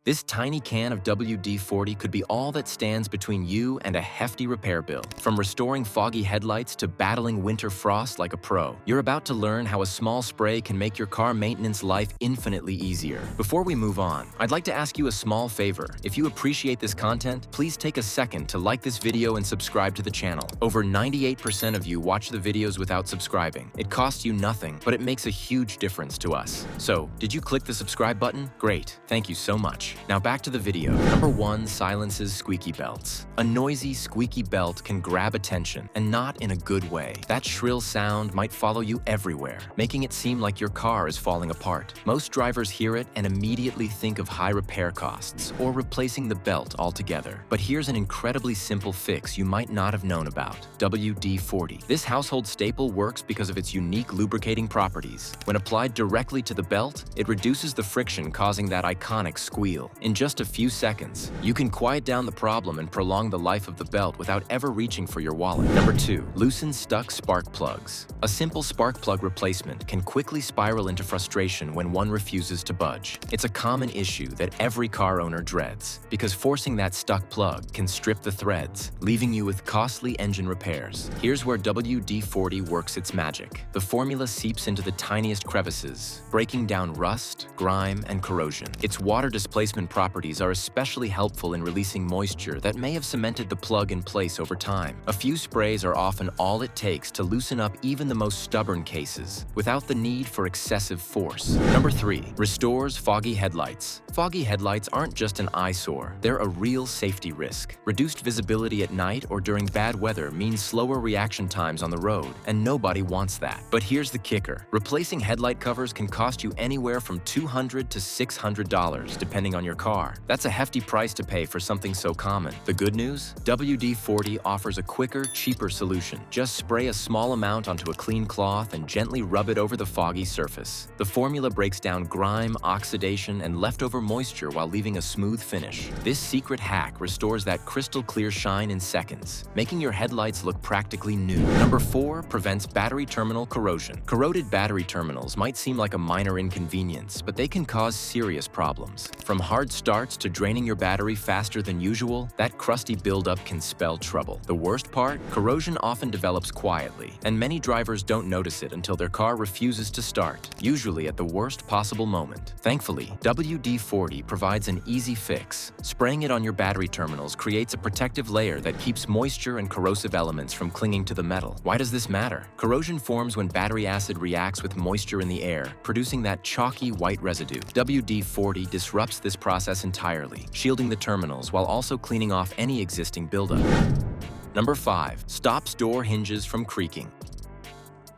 This tiny can of WD-40 could be all that stands between you and a hefty repair bill. From restoring foggy headlights to battling winter frost like a pro, you're about to learn how a small spray can make your car maintenance life infinitely easier. Before we move on, I'd like to ask you a small favor. If you appreciate this content, please take a second to like this video and subscribe to the channel. Over 98% of you watch the videos without subscribing. It costs you nothing, but it makes a huge difference to us. So, did you click the subscribe button? Great, thank you so much. Now back to the video. Number 1 silences squeaky belts. A noisy, squeaky belt can grab attention, and not in a good way. That shrill sound might follow you everywhere, making it seem like your car is falling apart. Most drivers hear it and immediately think of high repair costs or replacing the belt altogether. But here's an incredibly simple fix you might not have known about: WD-40. This household staple works because of its unique lubricating properties. When applied directly to the belt, it reduces the friction, causing that iconic squeal. In just a few seconds, you can quiet down the problem and prolong the life of the belt without ever reaching for your wallet. Number 2. Loosen stuck spark plugs. A simple spark plug replacement can quickly spiral into frustration when one refuses to budge. It's a common issue that every car owner dreads, because forcing that stuck plug can strip the threads, leaving you with costly engine repairs. Here's where WD-40 works its magic. The formula seeps into the tiniest crevices, breaking down rust, grime, and corrosion. Its water displacement properties are especially helpful in releasing moisture that may have cemented the plug in place over time. A few sprays are often all it takes to loosen up even the most stubborn cases, without the need for excessive force. Number 3. Restores foggy headlights. Foggy headlights aren't just an eyesore, they're a real safety risk. Reduced visibility at night or during bad weather means slower reaction times on the road, and nobody wants that. But here's the kicker. Replacing headlight covers can cost you anywhere from $200 to $600, depending on your car. That's a hefty price to pay for something so common. The good news? WD-40 offers a quicker, cheaper solution. Just spray a small amount onto a clean cloth and gently rub it over the foggy surface. The formula breaks down grime, oxidation, and leftover moisture while leaving a smooth finish. This secret hack restores that crystal clear shine in seconds, making your headlights look practically new. Number 4. Prevents battery terminal corrosion. Corroded battery terminals might seem like a minor inconvenience, but they can cause serious problems. From hard starts to draining your battery faster than usual, that crusty buildup can spell trouble. The worst part? Corrosion often develops quietly, and many drivers don't notice it until their car refuses to start, usually at the worst possible moment. Thankfully, WD-40 provides an easy fix. Spraying it on your battery terminals creates a protective layer that keeps moisture and corrosive elements from clinging to the metal. Why does this matter? Corrosion forms when battery acid reacts with moisture in the air, producing that chalky white residue. WD-40 disrupts this process entirely, shielding the terminals while also cleaning off any existing buildup. Number 5. Stops door hinges from creaking.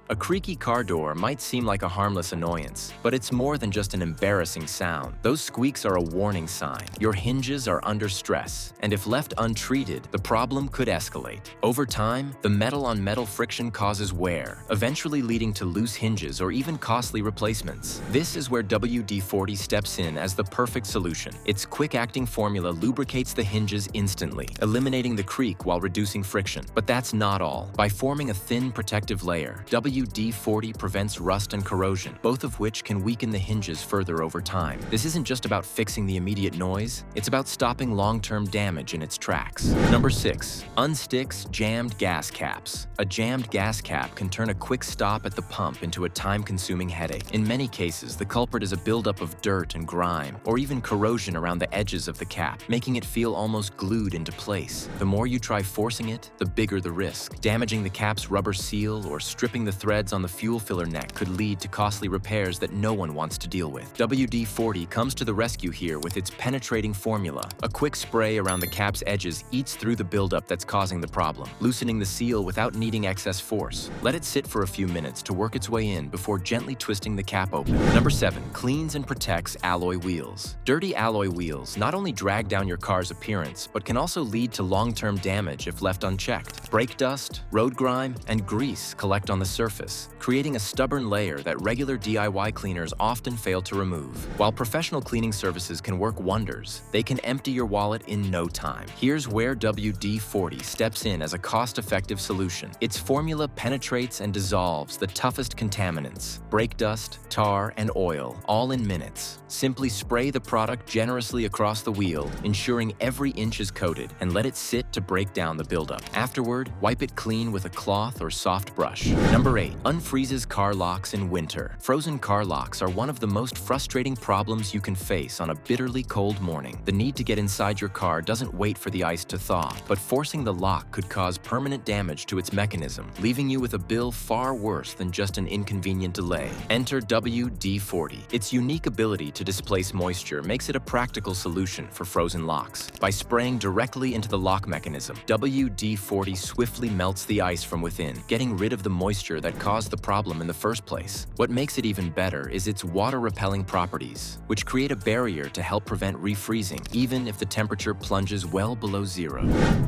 A creaky car door might seem like a harmless annoyance, but it's more than just an embarrassing sound. Those squeaks are a warning sign. Your hinges are under stress, and if left untreated, the problem could escalate. Over time, the metal-on-metal friction causes wear, eventually leading to loose hinges or even costly replacements. This is where WD-40 steps in as the perfect solution. Its quick-acting formula lubricates the hinges instantly, eliminating the creak while reducing friction. But that's not all. By forming a thin protective layer, WD-40 prevents rust and corrosion, both of which can weaken the hinges further over time. This isn't just about fixing the immediate noise, it's about stopping long-term damage in its tracks. Number 6. Unsticks jammed gas caps. A jammed gas cap can turn a quick stop at the pump into a time-consuming headache. In many cases, the culprit is a buildup of dirt and grime, or even corrosion around the edges of the cap, making it feel almost glued into place. The more you try forcing it, the bigger the risk. Damaging the cap's rubber seal or stripping the threads on the fuel filler neck could lead to costly repairs that no one wants to deal with. WD-40 comes to the rescue here with its penetrating formula. A quick spray around the cap's edges eats through the buildup that's causing the problem, loosening the seal without needing excess force. Let it sit for a few minutes to work its way in before gently twisting the cap open. Number 7. Cleans and protects alloy wheels. Dirty alloy wheels not only drag down your car's appearance, but can also lead to long-term damage if left unchecked. Brake dust, road grime, and grease collect on the surface, surface, creating a stubborn layer that regular DIY cleaners often fail to remove. While professional cleaning services can work wonders, they can empty your wallet in no time. Here's where WD-40 steps in as a cost-effective solution. Its formula penetrates and dissolves the toughest contaminants, brake dust, tar, and oil, all in minutes. Simply spray the product generously across the wheel, ensuring every inch is coated, and let it sit to break down the buildup. Afterward, wipe it clean with a cloth or soft brush. Number 8. Unfreezes car locks in winter. Frozen car locks are one of the most frustrating problems you can face on a bitterly cold morning. The need to get inside your car doesn't wait for the ice to thaw, but forcing the lock could cause permanent damage to its mechanism, leaving you with a bill far worse than just an inconvenient delay. Enter WD-40. Its unique ability to displace moisture makes it a practical solution for frozen locks. By spraying directly into the lock mechanism, WD-40 swiftly melts the ice from within, getting rid of the moisture that caused the problem in the first place. What makes it even better is its water-repelling properties, which create a barrier to help prevent refreezing, even if the temperature plunges well below zero.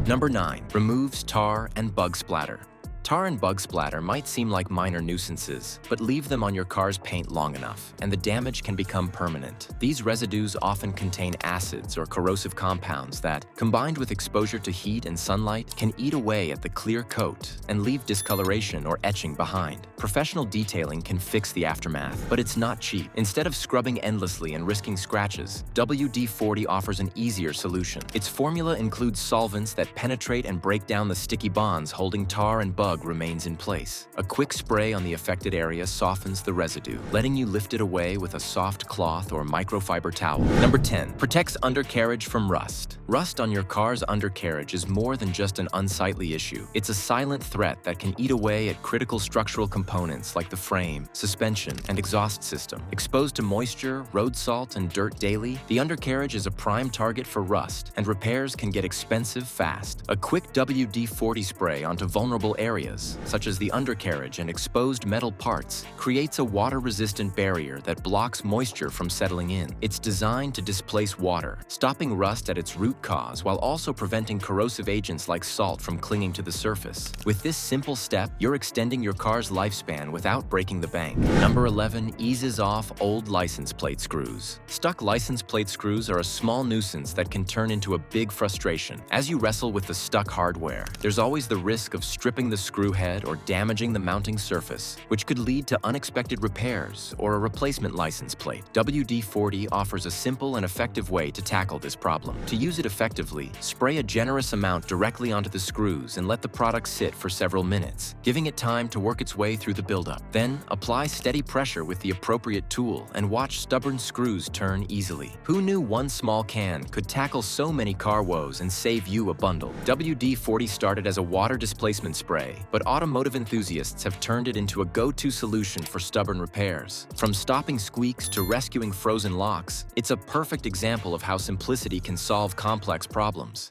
Number 9. Removes tar and bug splatter. Tar and bug splatter might seem like minor nuisances, but leave them on your car's paint long enough, and the damage can become permanent. These residues often contain acids or corrosive compounds that, combined with exposure to heat and sunlight, can eat away at the clear coat and leave discoloration or etching behind. Professional detailing can fix the aftermath, but it's not cheap. Instead of scrubbing endlessly and risking scratches, WD-40 offers an easier solution. Its formula includes solvents that penetrate and break down the sticky bonds holding tar and bug remains in place. A quick spray on the affected area softens the residue, letting you lift it away with a soft cloth or microfiber towel. Number 10. Protects undercarriage from rust. Rust on your car's undercarriage is more than just an unsightly issue. It's a silent threat that can eat away at critical structural components like the frame, suspension, and exhaust system. Exposed to moisture, road salt, and dirt daily, the undercarriage is a prime target for rust, and repairs can get expensive fast. A quick WD-40 spray onto vulnerable areas, such as the undercarriage and exposed metal parts, creates a water-resistant barrier that blocks moisture from settling in. It's designed to displace water, stopping rust at its root cause while also preventing corrosive agents like salt from clinging to the surface. With this simple step, you're extending your car's lifespan without breaking the bank. Number 11. Eases off old license plate screws. Stuck license plate screws are a small nuisance that can turn into a big frustration. As you wrestle with the stuck hardware, there's always the risk of stripping the screw head or damaging the mounting surface, which could lead to unexpected repairs or a replacement license plate. WD-40 offers a simple and effective way to tackle this problem. To use it effectively, spray a generous amount directly onto the screws and let the product sit for several minutes, giving it time to work its way through the buildup. Then, apply steady pressure with the appropriate tool and watch stubborn screws turn easily. Who knew one small can could tackle so many car woes and save you a bundle? WD-40 started as a water displacement spray, but automotive enthusiasts have turned it into a go-to solution for stubborn repairs. From stopping squeaks to rescuing frozen locks, it's a perfect example of how simplicity can solve complex problems.